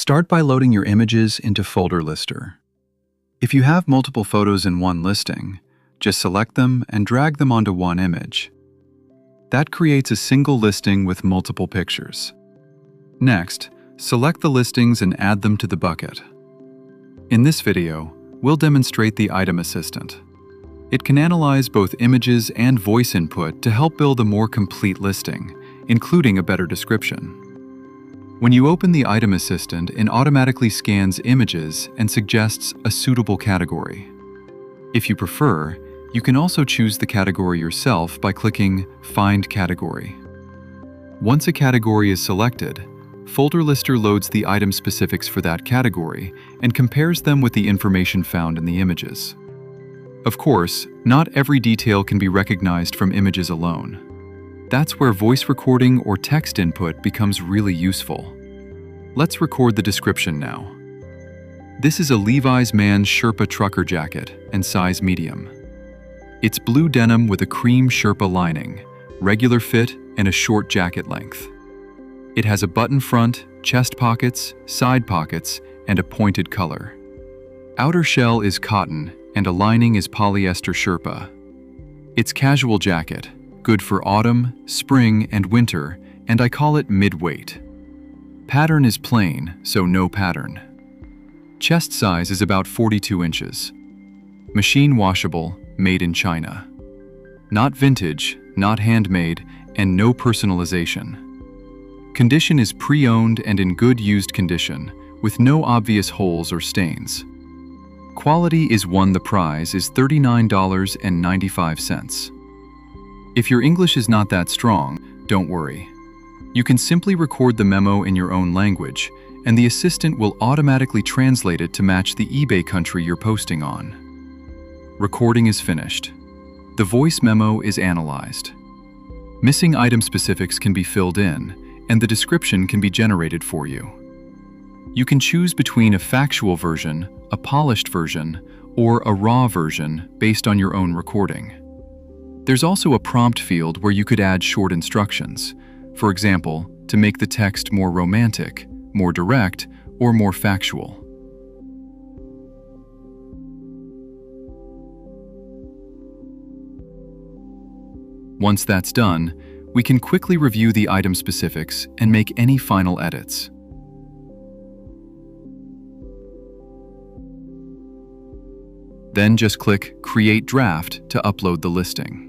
Start by loading your images into Folder Lister. If you have multiple photos in one listing, just select them and drag them onto one image. That creates a single listing with multiple pictures. Next, select the listings and add them to the bucket. In this video, we'll demonstrate the Item Assistant. It can analyze both images and voice input to help build a more complete listing, including a better description. When you open the Item Assistant, it automatically scans images and suggests a suitable category. If you prefer, you can also choose the category yourself by clicking Find Category. Once a category is selected, Folder Lister loads the item specifics for that category and compares them with the information found in the images. Of course, not every detail can be recognized from images alone. That's where voice recording or text input becomes really useful. Let's record the description now. This is a Levi's Man Sherpa trucker jacket and size medium. It's blue denim with a cream Sherpa lining, regular fit, and a short jacket length. It has a button front, chest pockets, side pockets, and a pointed color. Outer shell is cotton, and a lining is polyester Sherpa. It's casual jacket, good for autumn, spring, and winter, and I call it mid-weight. Pattern is plain, so no pattern. Chest size is about 42 inches. Machine washable, made in China. Not vintage, not handmade, and no personalization. Condition is pre-owned and in good used condition, with no obvious holes or stains. Quality is won the prize is $39.95. If your English is not that strong, don't worry. You can simply record the memo in your own language, and the assistant will automatically translate it to match the eBay country you're posting on. Recording is finished. The voice memo is analyzed. Missing item specifics can be filled in, and the description can be generated for you. You can choose between a factual version, a polished version, or a raw version based on your own recording. There's also a prompt field where you could add short instructions, for example, to make the text more romantic, more direct, or more factual. Once that's done, we can quickly review the item specifics and make any final edits. Then just click Create Draft to upload the listing.